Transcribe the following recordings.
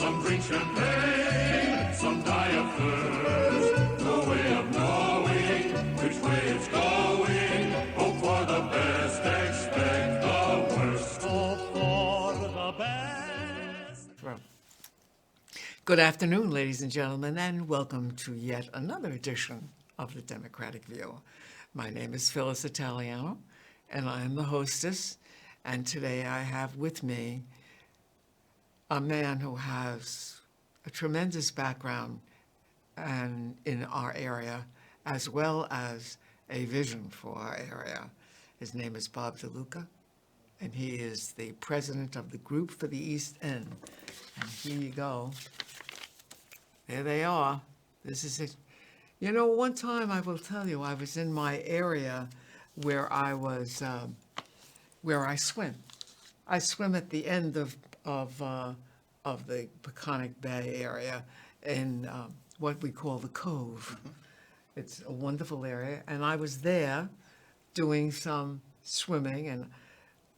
Some drink champagne, some die of thirst. No way of knowing which way it's going. Hope for the best, expect the worst. Hope for the best. Good afternoon, ladies and gentlemen, and welcome to yet another edition of the Democratic View. My name is Phyllis Italiano, and I am the hostess. And today I have with me a man who has a tremendous background in our area, as well as a vision for our area. His name is Bob DeLuca, and he is the president of the Group for the East End. And here you go. There they are. This is it. You know, one time I will tell you, I was in my area where I swim. I swim at the end of the Peconic Bay area in what we call the Cove. It's a wonderful area, and I was there doing some swimming, and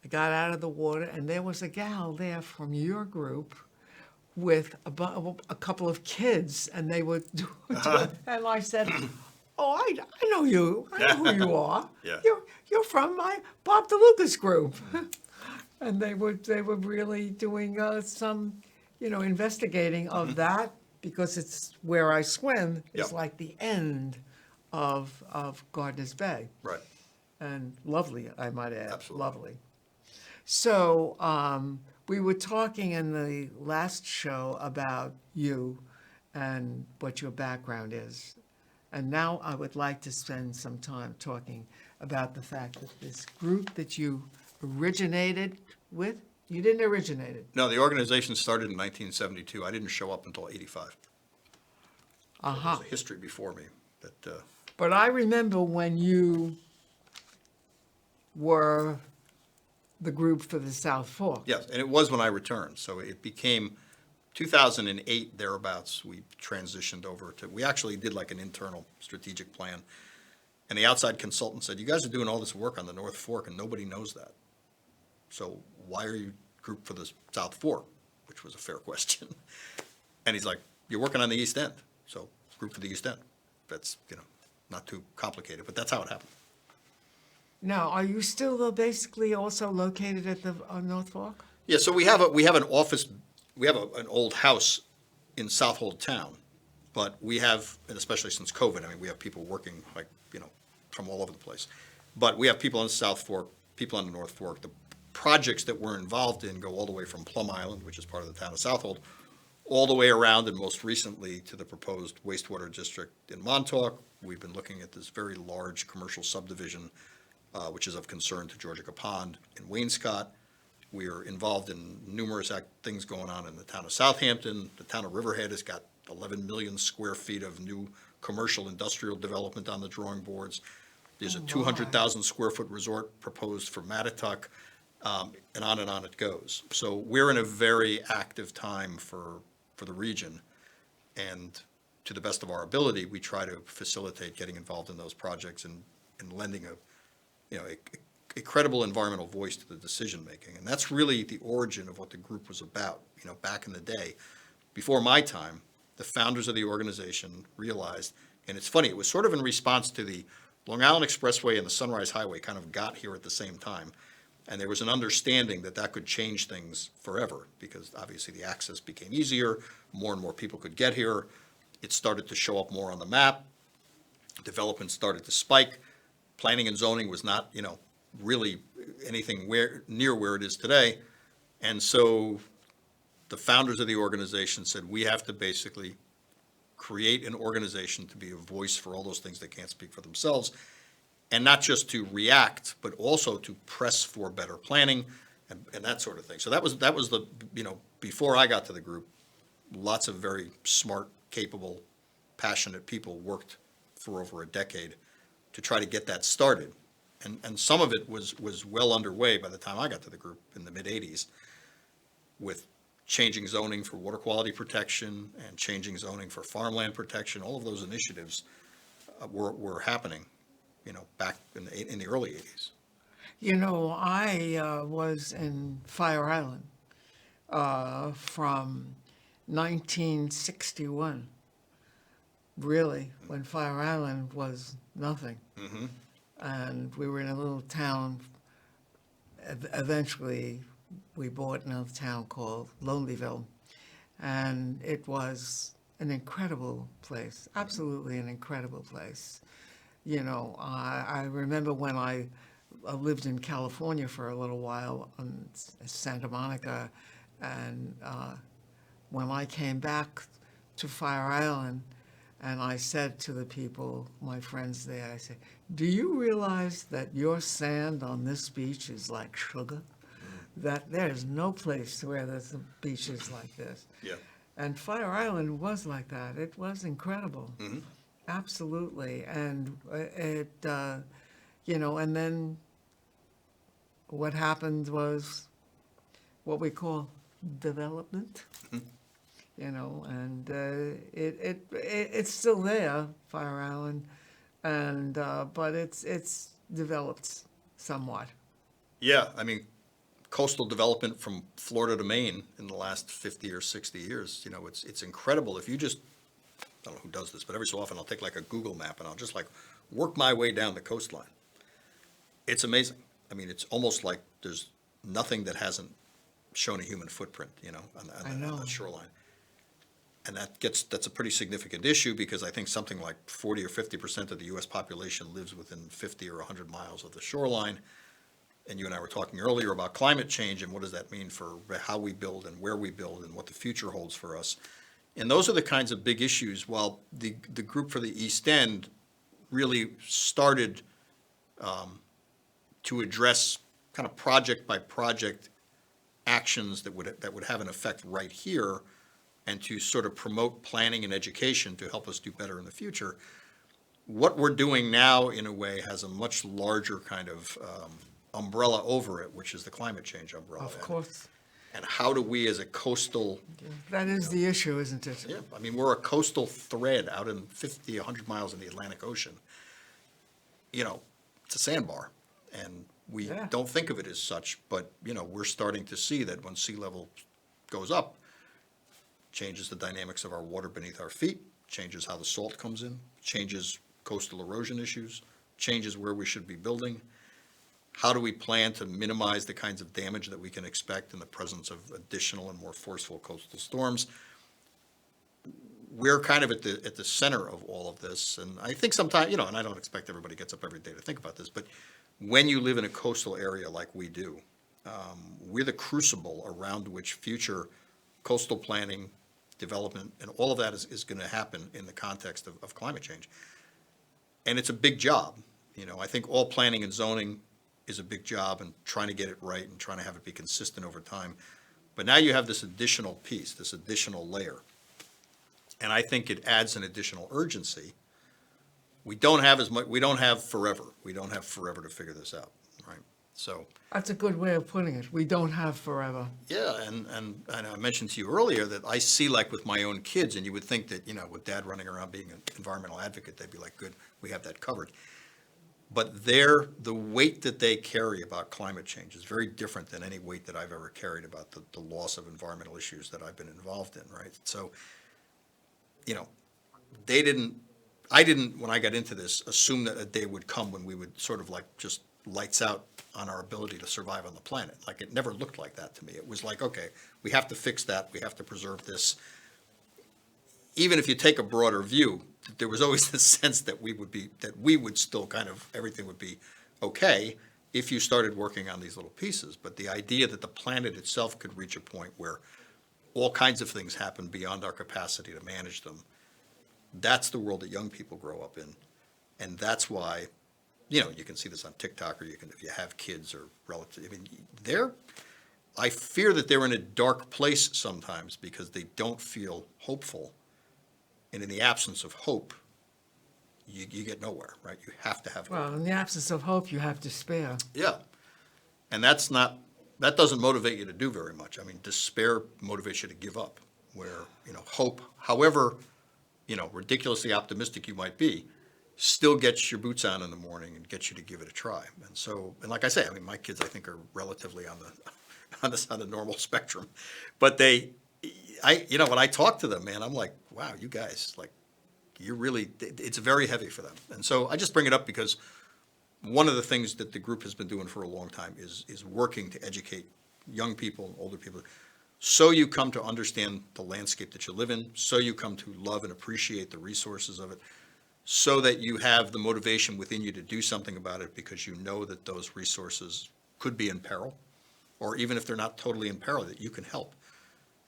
I got out of the water, and there was a gal there from your group with a couple of kids, and they were doing, and I said, "Oh, I know you. I know who you are. Yeah. You're from my Bob DeLuca's group." And they were really doing some, investigating of that, because it's where I swim. It's Yep. like the end of Gardner's Bay. Right. And lovely, I might add. Absolutely. Lovely. So we were talking in the last show about you and what your background is. And now I would like to spend some time talking about the fact that this group that you originated with, you didn't originate it. No, the organization started in 1972. I didn't show up until 85. So there's a history before me. But I remember when you were the group for the South Fork. Yes, and it was when I returned. So it became 2008, thereabouts, we transitioned over to, we actually did like an internal strategic plan. And the outside consultant said, "You guys are doing all this work on the North Fork and nobody knows that. So why are you group for the South Fork?" Which was a fair question. And he's like, "You're working on the East End, so group for the East End." That's, not too complicated, but that's how it happened. Now, are you still basically also located at the North Fork? Yeah, so we have an office, we have an old house in Southold Town, but we have, and especially since COVID, we have people working from all over the place. But we have people on the South Fork, people on the North Fork. The projects that we're involved in go all the way from Plum Island, which is part of the town of Southold, all the way around, and most recently to the proposed wastewater district in Montauk. We've been looking at this very large commercial subdivision, which is of concern to Georgica Pond in Wainscott. We are involved in numerous things going on in the town of Southampton. The town of Riverhead has got 11 million square feet of new commercial industrial development on the drawing boards. There's a 200,000 square foot resort proposed for Mattituck, and on it goes. So we're in a very active time for the region, and to the best of our ability, we try to facilitate getting involved in those projects and lending a credible environmental voice to the decision making. And that's really the origin of what the group was about. Back in the day, before my time, the founders of the organization realized, and it's funny, it was sort of in response to the Long Island Expressway and the Sunrise Highway kind of got here at the same time. And there was an understanding that that could change things forever, because obviously the access became easier, more and more people could get here. It started to show up more on the map. Development started to spike. Planning and zoning was not, really anything near where it is today. And so the founders of the organization said, we have to basically create an organization to be a voice for all those things that can't speak for themselves, and not just to react, but also to press for better planning and that sort of thing. So that was the, before I got to the group, lots of very smart, capable, passionate people worked for over a decade to try to get that started. And some of it was well underway by the time I got to the group in the mid-'80s, with changing zoning for water quality protection and changing zoning for farmland protection. All of those initiatives were happening, back in the early 80s. I was in Fire Island from 1961, really, when Fire Island was nothing. And we were in a little town. Eventually, we bought another town called Lonelyville, and it was an incredible place, absolutely an incredible place. You know, I remember when I lived in California for a little while in Santa Monica, and when I came back to Fire Island, and I said to the people, my friends there, I said, "Do you realize that your sand on this beach is like sugar? That there's no place where there's beaches like this." Yeah. And Fire Island was like that. It was incredible. Absolutely. And and then what happened was what we call development. And it's still there, Fire Island, and but it's developed somewhat. Yeah, I mean, coastal development from Florida to Maine in the last 50 or 60 years, it's incredible. If you just, I don't know who does this, but every so often I'll take like a Google map and I'll just like work my way down the coastline. It's amazing. I mean, it's almost like there's nothing that hasn't shown a human footprint, on the shoreline. And that's a pretty significant issue because I think something like 40 or 50% of the U.S. population lives within 50 or 100 miles of the shoreline. And you and I were talking earlier about climate change and what does that mean for how we build and where we build and what the future holds for us. And those are the kinds of big issues. While the group for the East End really started to address kind of project by project actions that would have an effect right here, and to sort of promote planning and education to help us do better in the future. What we're doing now, in a way, has a much larger kind of umbrella over it, which is the climate change umbrella. Of course. And how do we, as a coastal, That is the issue, isn't it? yeah, I mean, we're a coastal thread out in 50, 100 miles in the Atlantic Ocean. It's a sandbar, and we Yeah. don't think of it as such, but, we're starting to see that when sea level goes up, changes the dynamics of our water beneath our feet, changes how the salt comes in, changes coastal erosion issues, changes where we should be building. How do we plan to minimize the kinds of damage that we can expect in the presence of additional and more forceful coastal storms? We're kind of at the center of all of this, and I think sometimes, and I don't expect everybody gets up every day to think about this, but when you live in a coastal area like we do, we're the crucible around which future coastal planning, development, and all of that is going to happen in the context of climate change. And it's a big job. I think all planning and zoning is a big job, and trying to get it right and trying to have it be consistent over time. But now you have this additional piece, this additional layer. And I think it adds an additional urgency. We don't have as much, we don't have forever. We don't have forever to figure this out, right? So, That's a good way of putting it. We don't have forever. yeah, and I mentioned to you earlier that I see, like with my own kids, and you would think that, with dad running around being an environmental advocate, they'd be like, good, we have that covered. But the weight that they carry about climate change is very different than any weight that I've ever carried about the loss of environmental issues that I've been involved in, right? So, I didn't, when I got into this, assume that a day would come when we would sort of like just lights out on our ability to survive on the planet. Like, it never looked like that to me. It was like, okay, we have to fix that, we have to preserve this. Even if you take a broader view, there was always this sense that we would still kind of, everything would be okay if you started working on these little pieces. But the idea that the planet itself could reach a point where all kinds of things happen beyond our capacity to manage them, that's the world that young people grow up in. And that's why, you can see this on TikTok, or if you have kids or relatives, I mean, I fear that they're in a dark place sometimes because they don't feel hopeful. And in the absence of hope, you get nowhere, right? You have to have hope. Well, in the absence of hope, you have despair. Yeah. And that doesn't motivate you to do very much. I mean, despair motivates you to give up, where, hope, however, ridiculously optimistic you might be, still gets your boots on in the morning and gets you to give it a try. And like I say, I mean, my kids, I think, are relatively on the normal spectrum, but when I talk to them, man, I'm like, wow, you guys, like, it's very heavy for them. And so I just bring it up because one of the things that the group has been doing for a long time is working to educate young people, older people, so you come to understand the landscape that you live in, so you come to love and appreciate the resources of it, so that you have the motivation within you to do something about it because you know that those resources could be in peril, or even if they're not totally in peril, that you can help.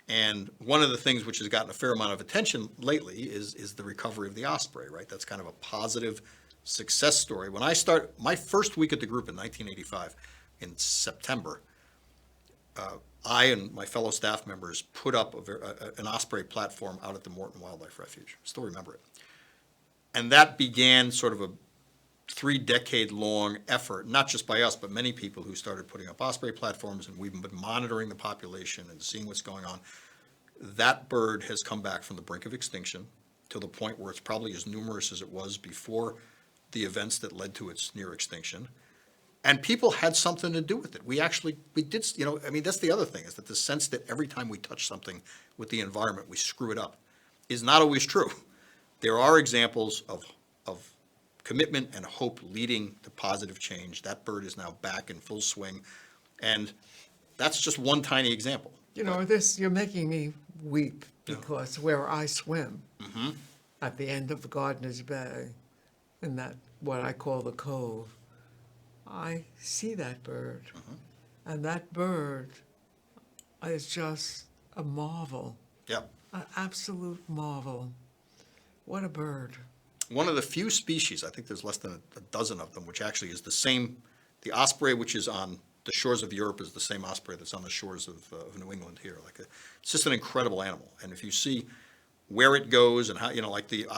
And one of the things which has gotten a fair amount of attention lately is the recovery of the osprey, right? That's kind of a positive success story. When I start my first week at the group in 1985, in September, I and my fellow staff members put up an osprey platform out at the Morton Wildlife Refuge. Still remember it. And that began sort of a 3-decade-long effort, not just by us, but many people who started putting up osprey platforms, and we've been monitoring the population and seeing what's going on. That bird has come back from the brink of extinction to the point where it's probably as numerous as it was before the events that led to its near extinction. And people had something to do with it. We did, that's the other thing, is that the sense that every time we touch something with the environment, we screw it up, is not always true. There are examples of commitment and hope leading to positive change. That bird is now back in full swing, and that's just one tiny example. You're making me weep because where I swim at the end of Gardiner's Bay, in that what I call the cove, I see that bird, and that bird is just a marvel, an absolute marvel. What a bird. One of the few species, I think there's less than a dozen of them, which actually is the same. The osprey, which is on the shores of Europe, is the same osprey that's on the shores of New England here. It's just an incredible animal. And if you see where it goes and how,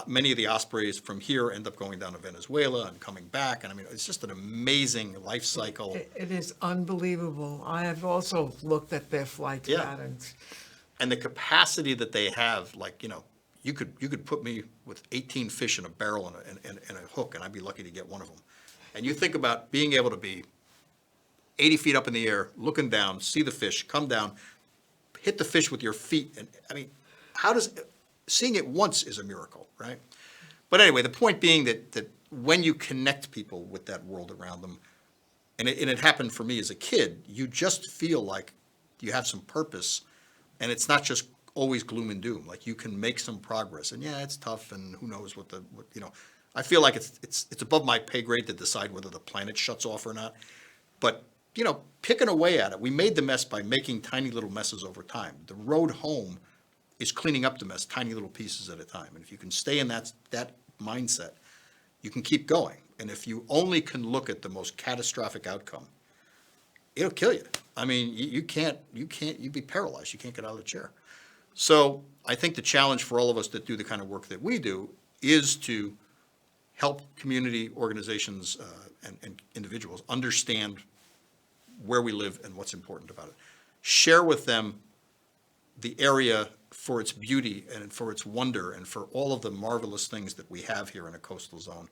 many of the ospreys from here end up going down to Venezuela and coming back. And I mean, it's just an amazing life cycle. It is unbelievable. I have also looked at their flight patterns. And the capacity that they have, you could put me with 18 fish in a barrel and a hook, and I'd be lucky to get one of them. And you think about being able to be 80 feet up in the air, looking down, see the fish, come down, hit the fish with your feet. And I mean, seeing it once is a miracle, right? But anyway, the point being that when you connect people with that world around them, and it happened for me as a kid, you just feel like you have some purpose, and it's not just always gloom and doom. Like, you can make some progress, and it's tough, and who knows what I feel like it's above my pay grade to decide whether the planet shuts off or not. But picking away at it, we made the mess by making tiny little messes over time. The road home is cleaning up the mess, tiny little pieces at a time. And if you can stay in that mindset, you can keep going. And if you only can look at the most catastrophic outcome, it'll kill you. I mean, you'd be paralyzed. You can't get out of the chair. So I think the challenge for all of us that do the kind of work that we do is to help community organizations and individuals understand where we live and what's important about it. Share with them the area for its beauty and for its wonder and for all of the marvelous things that we have here in a coastal zone.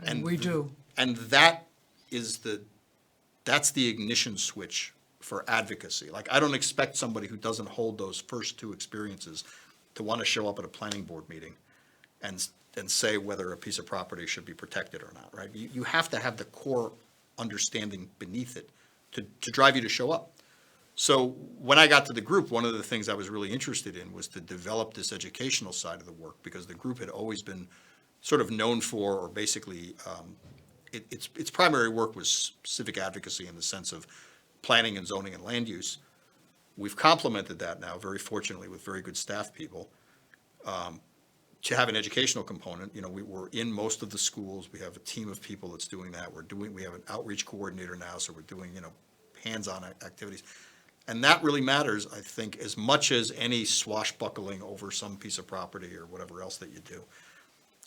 And we do. And that's the ignition switch for advocacy. Like, I don't expect somebody who doesn't hold those first two experiences to want to show up at a planning board meeting and say whether a piece of property should be protected or not, right? You have to have the core understanding beneath it to drive you to show up. So when I got to the group, one of the things I was really interested in was to develop this educational side of the work, because the group had always been sort of known for, or basically its primary work was civic advocacy in the sense of planning and zoning and land use. We've complemented that now, very fortunately, with very good staff people, to have an educational component. We're in most of the schools. We have a team of people that's doing that. We have an outreach coordinator now, so we're doing, hands-on activities. And that really matters, I think, as much as any swashbuckling over some piece of property or whatever else that you do,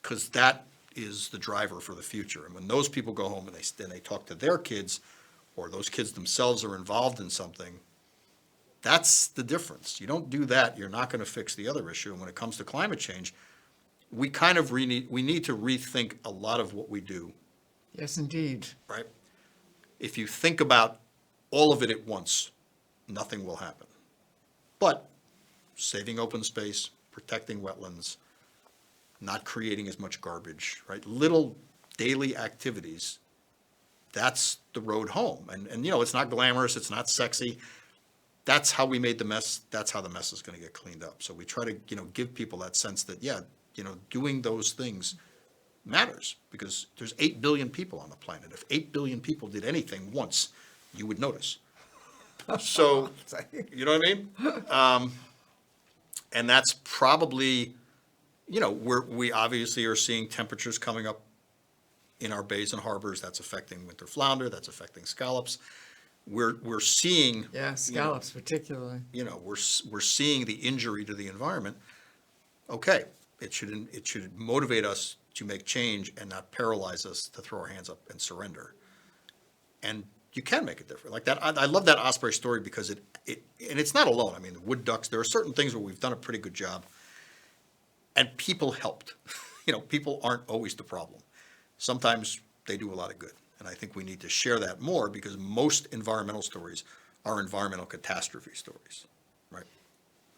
because that is the driver for the future. And when those people go home and they talk to their kids, or those kids themselves are involved in something, that's the difference. You don't do that, you're not going to fix the other issue. And when it comes to climate change, we need to rethink a lot of what we do. Yes, indeed. Right? If you think about all of it at once, nothing will happen. But saving open space, protecting wetlands, not creating as much garbage, right? Little daily activities, that's the road home. And it's not glamorous, it's not sexy. That's how we made the mess, that's how the mess is gonna get cleaned up. So we try to, give people that sense that, doing those things matters, because there's 8 billion people on the planet. If 8 billion people did anything once, you would notice. So, you know what I mean? And that's probably, we obviously are seeing temperatures coming up in our bays and harbors. That's affecting winter flounder, that's affecting scallops. We're seeing. Yeah, scallops particularly. We're seeing the injury to the environment. Okay, it should motivate us to make change and not paralyze us to throw our hands up and surrender. And you can make it different. Like that, I love that osprey story because and it's not alone. I mean, the wood ducks, there are certain things where we've done a pretty good job and people helped. People aren't always the problem. Sometimes they do a lot of good. And I think we need to share that more, because most environmental stories are environmental catastrophe stories, right?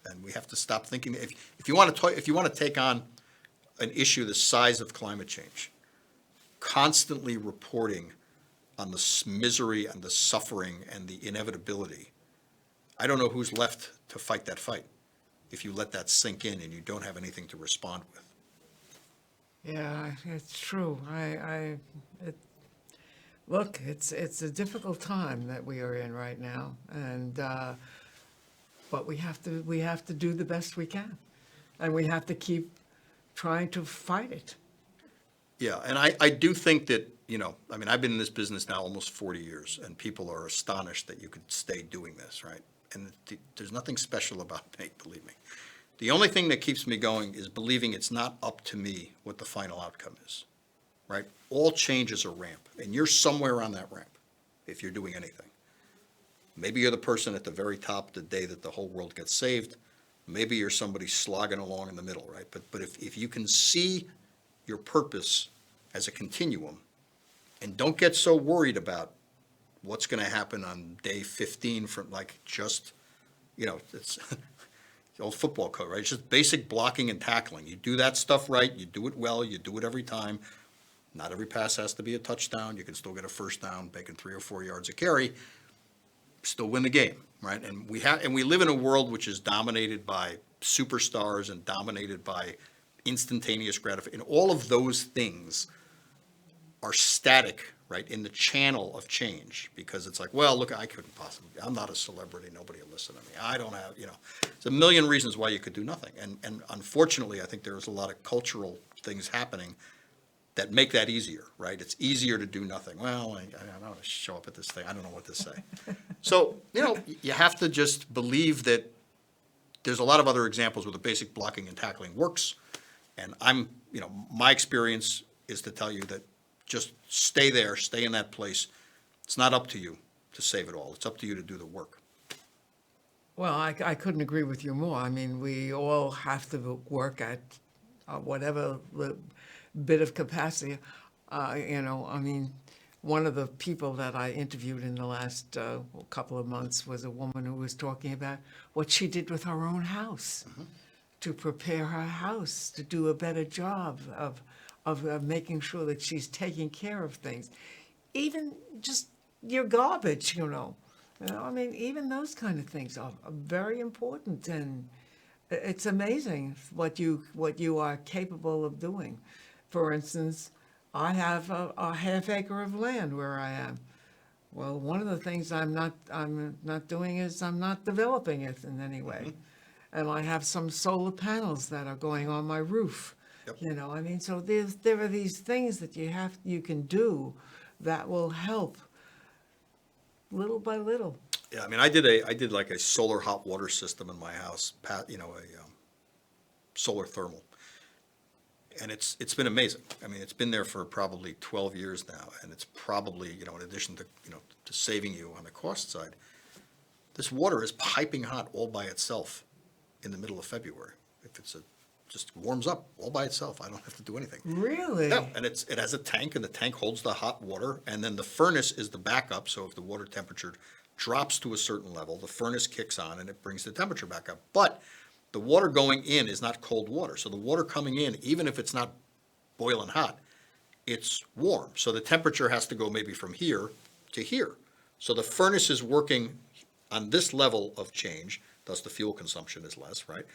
And we have to stop thinking, if you want to take on an issue the size of climate change, constantly reporting on the misery and the suffering and the inevitability, I don't know who's left to fight that fight if you let that sink in and you don't have anything to respond with. Yeah, it's true. Look, it's a difficult time that we are in right now, and but we have to do the best we can, and we have to keep trying to fight it. Yeah, and I do think that, I've been in this business now almost 40 years, and people are astonished that you could stay doing this, right? And there's nothing special about me, believe me. The only thing that keeps me going is believing it's not up to me what the final outcome is, right? All change is a ramp, and you're somewhere on that ramp if you're doing anything. Maybe you're the person at the very top the day that the whole world gets saved. Maybe you're somebody slogging along in the middle, right? But if you can see your purpose as a continuum, and don't get so worried about what's going to happen on day 15 from it's the old football code, right? It's just basic blocking and tackling. You do that stuff right, you do it well, you do it every time. Not every pass has to be a touchdown. You can still get a first down, making 3 or 4 yards a carry, still win the game, right? And we live in a world which is dominated by superstars and dominated by instantaneous gratification. And all of those things are static, right, in the channel of change, because it's like, well, look, I couldn't possibly, I'm not a celebrity, nobody will listen to me. I don't have, there's a million reasons why you could do nothing. And unfortunately, I think there's a lot of cultural things happening that make that easier, right? It's easier to do nothing. Well, I don't want to show up at this thing. I don't know what to say. So, you have to just believe that there's a lot of other examples where the basic blocking and tackling works. And my experience is to tell you that just stay there, stay in that place. It's not up to you to save it all. It's up to you to do the work. Well, I couldn't agree with you more. I mean, we all have to work at whatever bit of capacity. One of the people that I interviewed in the last couple of months was a woman who was talking about what she did with her own house to prepare her house, to do a better job of making sure that she's taking care of things. Even just your garbage, even those kind of things are very important, and it's amazing what you are capable of doing. For instance, I have a half acre of land where I am. Well, one of the things I'm not doing is I'm not developing it in any way. And I have some solar panels that are going on my roof. Yep. So there are these things that you can do that will help little by little. Yeah, I did like a solar hot water system in my house, a solar thermal. And it's been amazing. It's been there for probably 12 years now, and it's probably, in addition to, to saving you on the cost side, this water is piping hot all by itself in the middle of February. If just warms up all by itself. I don't have to do anything. Really? Yeah, and it has a tank, and the tank holds the hot water, and then the furnace is the backup. So if the water temperature drops to a certain level, the furnace kicks on and it brings the temperature back up. But The water going in is not cold water. So the water coming in, even if it's not boiling hot, it's warm. So the temperature has to go maybe from here to here. So the furnace is working on this level of change, thus the fuel consumption is less, right?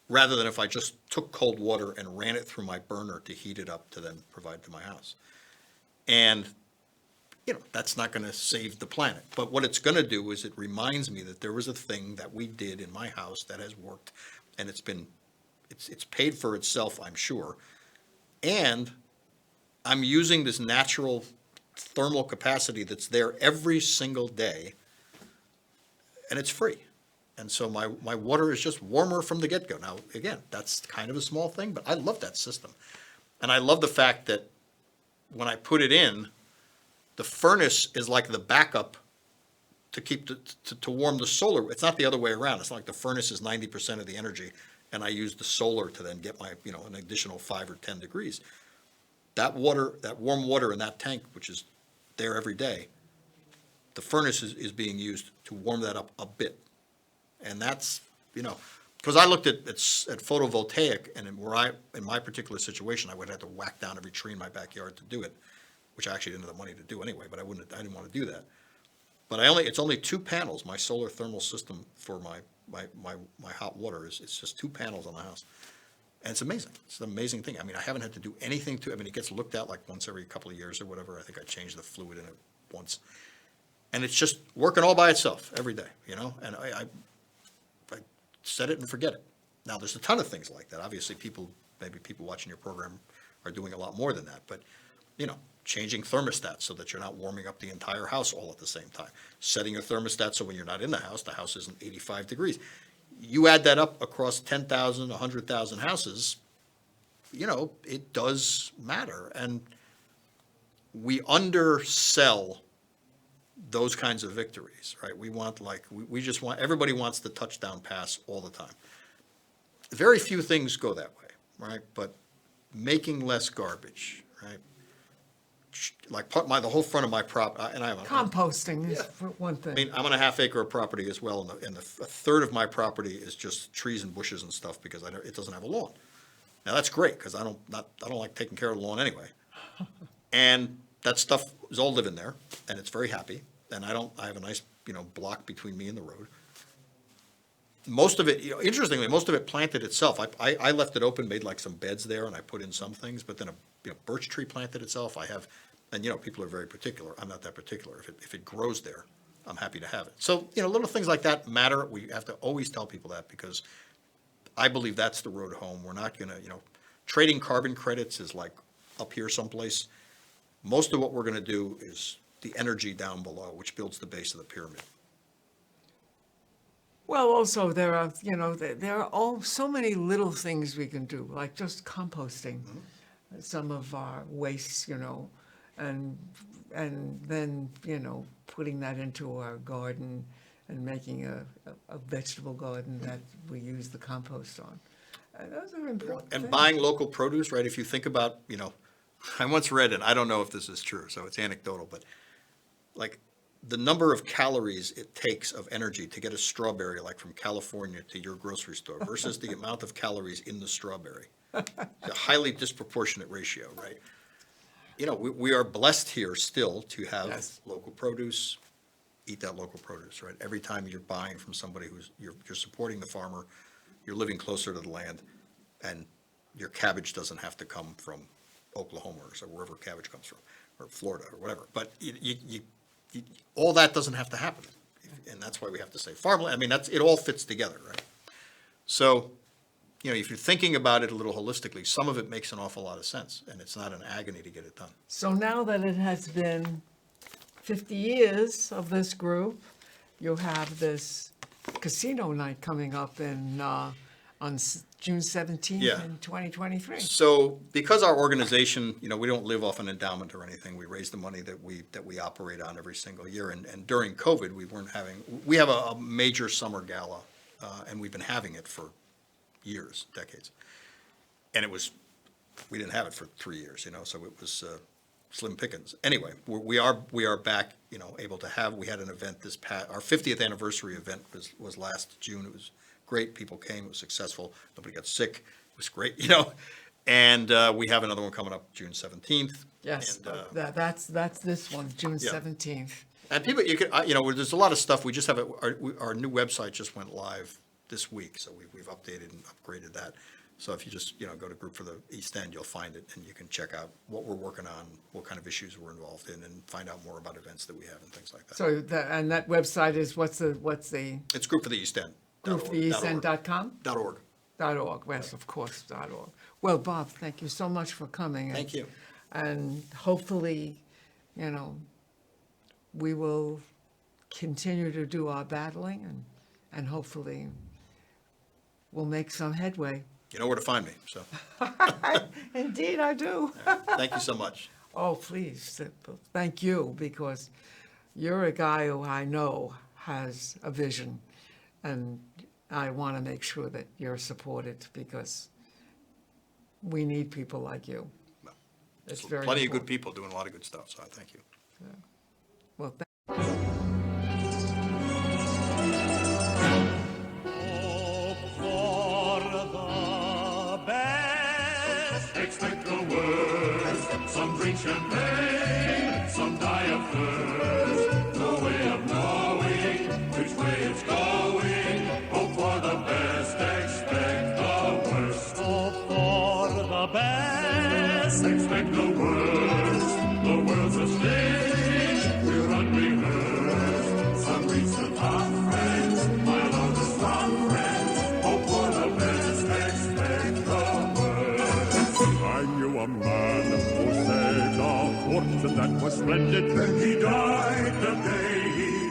Rather than if I just took cold water and ran it through my burner to heat it up to then provide to my house. And, that's not going to save the planet. But what it's going to do is it reminds me that there was a thing that we did in my house that has worked, and it's paid for itself, I'm sure. And I'm using this natural thermal capacity that's there every single day, and it's free. And so my water is just warmer from the get-go. Now, again, that's kind of a small thing, but I love that system. And I love the fact that when I put it in, the furnace is like the backup to keep to warm the solar. It's not the other way around. It's not like the furnace is 90% of the energy, and I use the solar to then get my, an additional 5 or 10 degrees. That water, that warm water in that tank, which is there every day, the furnace is being used to warm that up a bit. And that's, because I looked at photovoltaic, and in my particular situation, I would have to whack down every tree in my backyard to do it, which I actually didn't have the money to do anyway, but I didn't want to do that. But it's only 2 panels. My solar thermal system for my hot water it's just 2 panels on the house. And it's amazing. It's an amazing thing. I mean, I haven't had to do anything to it. I mean, it gets looked at like once every couple of years or whatever. I think I changed the fluid in it once. And it's just working all by itself every day, and I set it and forget it. Now, there's a ton of things like that. Obviously, maybe people watching your program are doing a lot more than that. But, changing thermostats so that you're not warming up the entire house all at the same time. Setting your thermostat so when you're not in the house isn't 85 degrees. You add that up across 10,000, 100,000 houses, it does matter. And we undersell those kinds of victories, right? We just want, everybody wants the touchdown pass all the time. Very few things go that way, right? But making less garbage, right? Like the whole front of my and I have Composting is for one thing. I mean, I'm on a half acre of property as well, and a third of my property is just trees and bushes and stuff because it doesn't have a lawn. Now that's great because I don't like taking care of the lawn anyway, and that stuff is all living there, and it's very happy. And I have a nice block between me and the road. Most of it, interestingly, most of it planted itself. I left it open, made like some beds there, and I put in some things. But then a birch tree planted itself. And people are very particular. I'm not that particular. If it grows there, I'm happy to have it. So little things like that matter. We have to always tell people that because I believe that's the road home. We're not going to trading carbon credits is like up here someplace. Most of what we're going to do is the energy down below, which builds the base of the pyramid. Well, also there are, so many little things we can do, like just composting some of our waste, and then, putting that into our garden and making a vegetable garden that we use the compost on. Those are important And things. buying local produce, right? If you think about, I once read, and I don't know if this is true, so it's anecdotal, but like the number of calories it takes of energy to get a strawberry, like from California to your grocery store versus the amount of calories in the strawberry. It's a highly disproportionate ratio, right? We are blessed here still to have Yes. local produce, eat that local produce, right? Every time you're buying from somebody you're supporting the farmer, you're living closer to the land, and your cabbage doesn't have to come from Oklahoma or wherever cabbage comes from, or Florida or whatever. But all that doesn't have to happen, and that's why we have to say farmland. I mean, it all fits together, right? So, if you're thinking about it a little holistically, some of it makes an awful lot of sense, and it's not an agony to get it done. So now that it has been 50 years of this group, you have this casino night coming up on June 17th Yeah. in 2023. So because our organization, we don't live off an endowment or anything. We raise the money that we operate on every single year. And during COVID, we have a major summer gala, and we've been having it for years, decades. And we didn't have it for 3 years, so it was slim pickings. Anyway, we are back, able to have, we had an event our 50th anniversary event was last June. It was great. People came, it was successful. Nobody got sick. It was great, And we have another one coming up June 17th. Yes, And, that's this one, June 17th. and people, you can, there's a lot of stuff. We just have, our new website just went live this week, so we've updated and upgraded that. So if you just, go to Group for the East End, you'll find it, and you can check out what we're working on, what kind of issues we're involved in, and find out more about events that we have and things like that. So and that website is what's the It's Group for the East End. groupfortheastend.com? .org. .org, yes, of course, .org. Well, Bob, thank you so much for coming. Thank you. And hopefully, we will continue to do our battling and hopefully we'll make some headway. You know where to find me, so Indeed, I do. thank you so much. Oh, please, thank you, because you're a guy who I know has a vision, and I want to make sure that you're supported, because we need people like you. Well, It's there's very plenty of good important. people doing a lot of good stuff, so I thank you. Well, Expect the worst. Some drink champagne, some die of thirst. No way of knowing which way it's going. Hope for the best, expect the worst. Hope for the best. Expect the worst. The world's a stage, we're unrehearsed. Some reach the top friends, mile on the strong friends. Hope for the best, expect the worst. I knew a man who saved a fortune that was splendid. Then he died the day he